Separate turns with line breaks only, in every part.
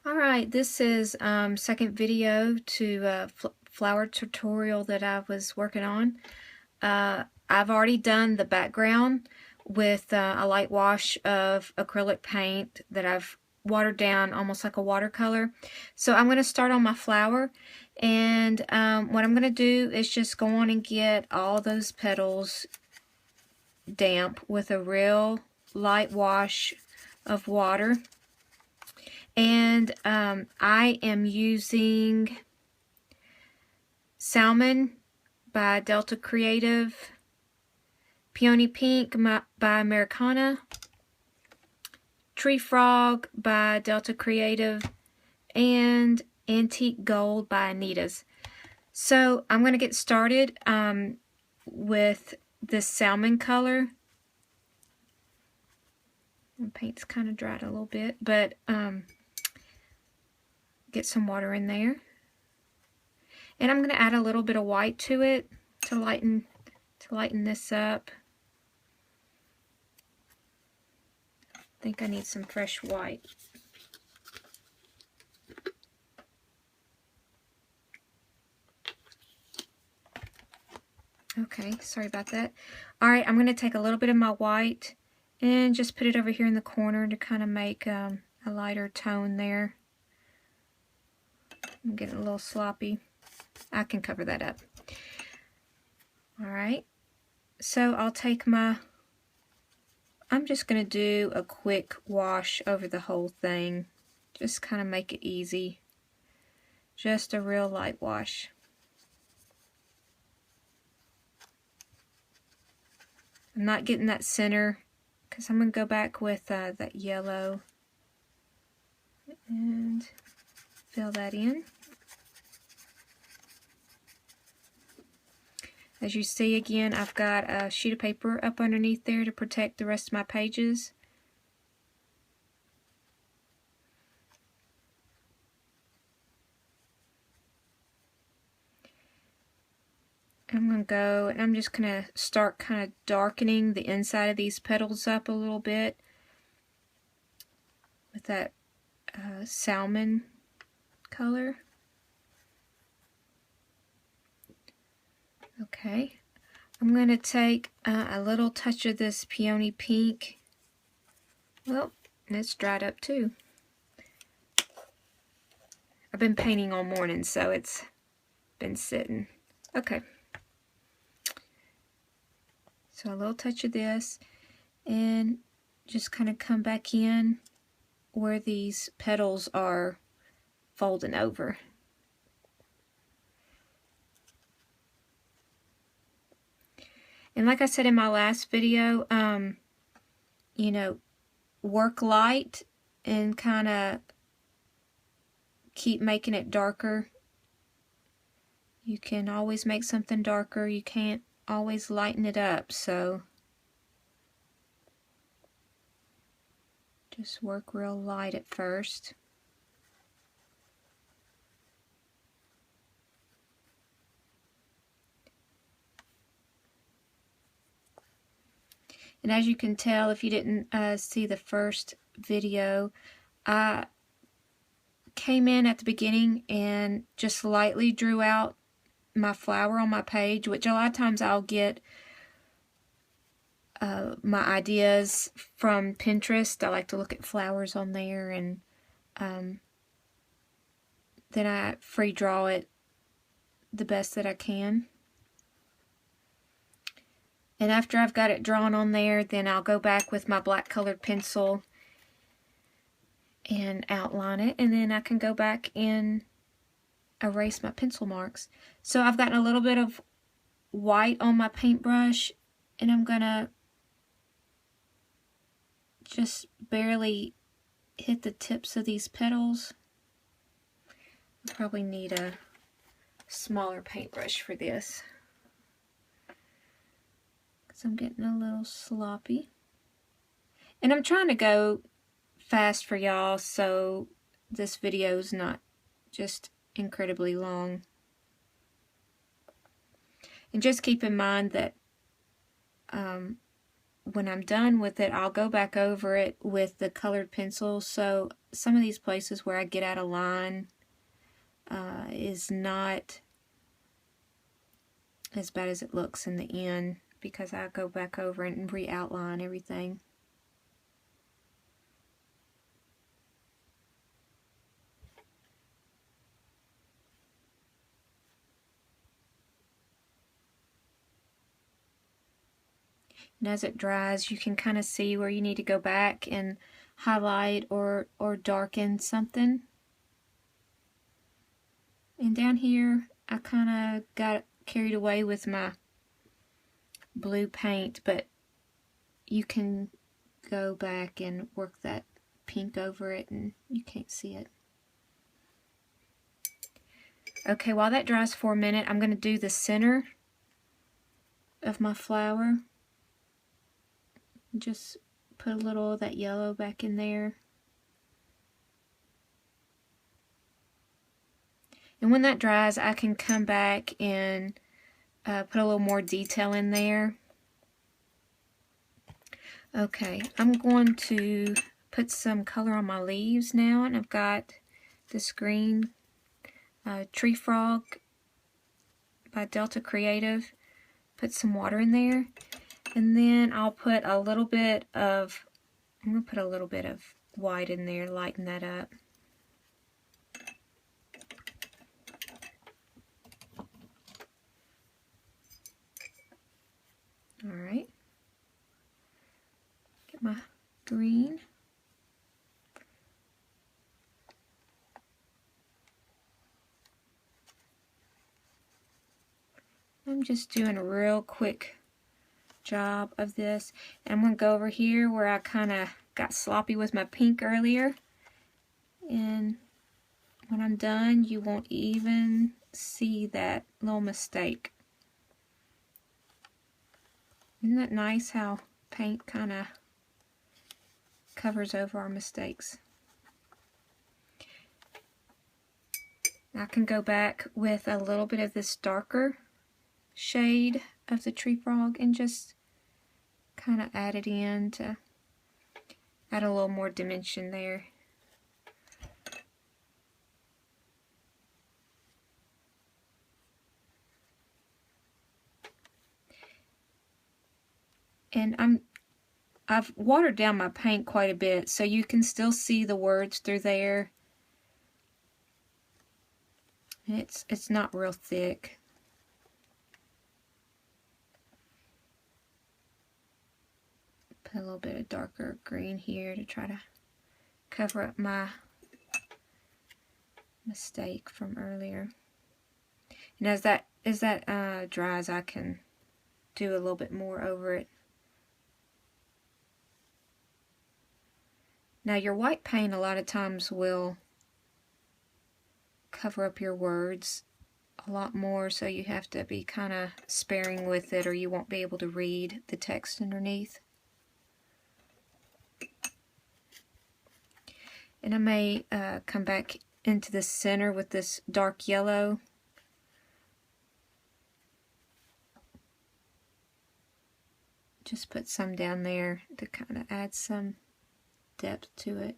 Alright, this is second video to flower tutorial that I was working on. I've already done the background with a light wash of acrylic paint that I've watered down almost like a watercolor. So I'm going to start on my flower, and what I'm going to do is just go on and get all those petals damp with a real light wash of water. And I am using Salmon by Delta Creative, Peony Pink by Americana, Tree Frog by Delta Creative, and Antique Gold by Anita's. So I'm going to get started with this salmon color. The paint's kind of dried a little bit, but get some water in there, and I'm going to add a little bit of white to it to lighten this up. I think I need some fresh white. Okay, sorry about that. Alright, I'm going to take a little bit of my white and just put it over here in the corner to kind of make a lighter tone there. I'm getting a little sloppy. I can cover that up. Alright, so I'll take I'm just going to do a quick wash over the whole thing. Just kind of make it easy. Just a real light wash. I'm not getting that center because I'm going to go back with that yellow and fill that in. As you see, again, I've got a sheet of paper up underneath there to protect the rest of my pages. I'm going to go and I'm just going to start kind of darkening the inside of these petals up a little bit with that salmon color. Okay, I'm going to take a little touch of this peony pink. Well, it's dried up too. I've been painting all morning, so it's been sitting. Okay. So a little touch of this, and just kind of come back in where these petals are folding over. And like I said in my last video, you know, work light and kind of keep making it darker. You can always make something darker. You can't always lighten it up, so just work real light at first. And as you can tell, if you didn't see the first video, I came in at the beginning and just lightly drew out my flower on my page, which a lot of times I'll get my ideas from Pinterest. I like to look at flowers on there, and then I free draw it the best that I can. And after I've got it drawn on there, then I'll go back with my black colored pencil and outline it, and then I can go back and erase my pencil marks. So I've gotten a little bit of white on my paintbrush, and I'm gonna just barely hit the tips of these petals. I probably need a smaller paintbrush for this, because I'm getting a little sloppy. And I'm trying to go fast for y'all, so this video is not just incredibly long. And just keep in mind that when I'm done with it, I'll go back over it with the colored pencil. So some of these places where I get out of line is not as bad as it looks in the end, because I go back over and re-outline everything. And as it dries, you can kind of see where you need to go back and highlight or darken something. And down here, I kind of got carried away with my blue paint, but you can go back and work that pink over it and you can't see it. Okay, while that dries for a minute, I'm going to do the center of my flower. Just put a little of that yellow back in there. And when that dries, I can come back and put a little more detail in there. Okay, I'm going to put some color on my leaves now, and I've got this green Tree Frog by Delta Creative. Put some water in there, and then I'll put a little bit of, I'm going to put a little bit of white in there, lighten that up. Alright, get my green. I'm just doing a real quick job of this. And I'm going to go over here where I kind of got sloppy with my pink earlier. And when I'm done, you won't even see that little mistake. Isn't that nice how paint kind of covers over our mistakes? I can go back with a little bit of this darker shade of the Tree Frog and just kind of add it in to add a little more dimension there. And I've watered down my paint quite a bit, so you can still see the words through there. It's not real thick. Put a little bit of darker green here to try to cover up my mistake from earlier. And as that dries, I can do a little bit more over it. Now your white paint a lot of times will cover up your words a lot more, so you have to be kind of sparing with it or you won't be able to read the text underneath. And I may come back into the center with this dark yellow. Just put some down there to kind of add some depth to it.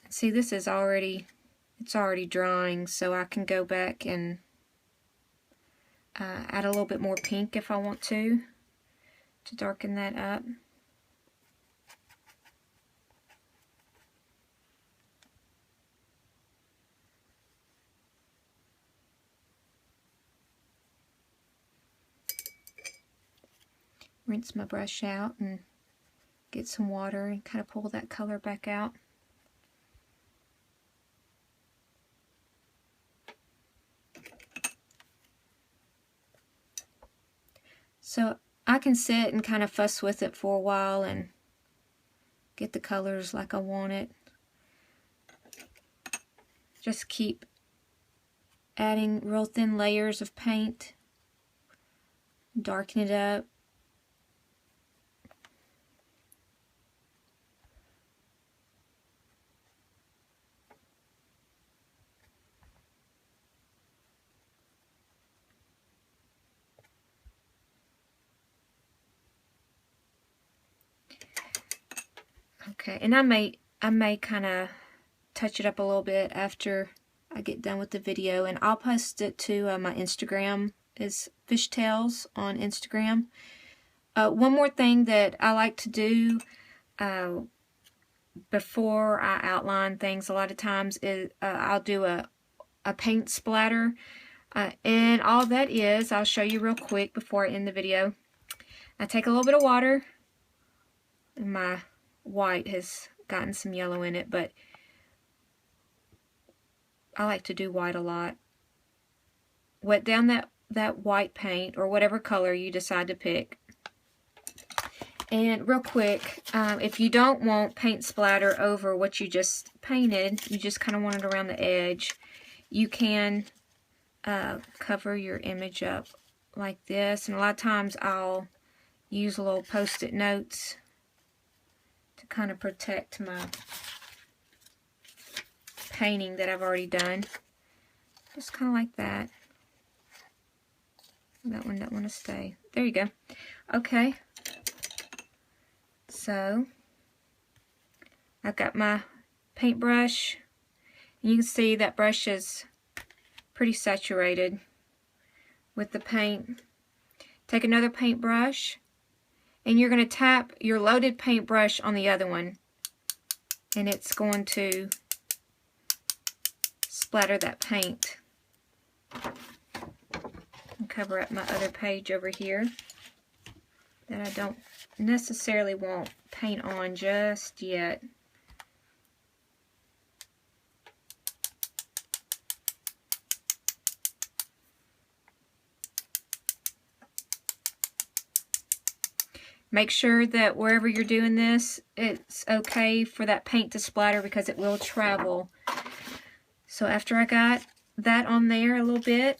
See, this is already, it's already drying, so I can go back and add a little bit more pink if I want to darken that up. Rinse my brush out and get some water and kind of pull that color back out. So I can sit and kind of fuss with it for a while and get the colors like I want it. Just keep adding real thin layers of paint, darken it up. Okay, and I may kind of touch it up a little bit after I get done with the video, and I'll post it to my Instagram. Is fishtales on Instagram. One more thing that I like to do before I outline things a lot of times is I'll do a paint splatter, and all that is, I'll show you real quick before I end the video. I take a little bit of water, and my white has gotten some yellow in it, but I like to do white a lot. Wet down that white paint, or whatever color you decide to pick. And real quick, if you don't want paint splatter over what you just painted, you just kind of want it around the edge, you can cover your image up like this. And a lot of times I'll use a little post-it notes to kind of protect my painting that I've already done. Just kind of like that. That one doesn't want to stay. There you go. Okay. So, I've got my paintbrush. You can see that brush is pretty saturated with the paint. Take another paintbrush, and you're going to tap your loaded paintbrush on the other one, and it's going to splatter that paint. And cover up my other page over here that I don't necessarily want paint on just yet. Make sure that wherever you're doing this, it's okay for that paint to splatter, because it will travel. So after I got that on there a little bit,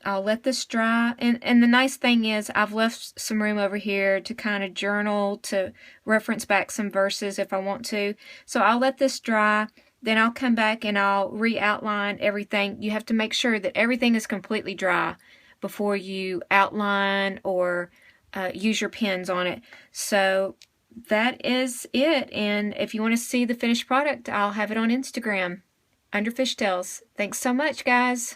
I'll let this dry, and the nice thing is I've left some room over here to kind of journal, to reference back some verses if I want to. So I'll let this dry, then I'll come back and I'll re-outline everything. You have to make sure that everything is completely dry before you outline or use your pens on it. So that is it, and if you want to see the finished product, I'll have it on Instagram under Fishtales. Thanks so much, guys.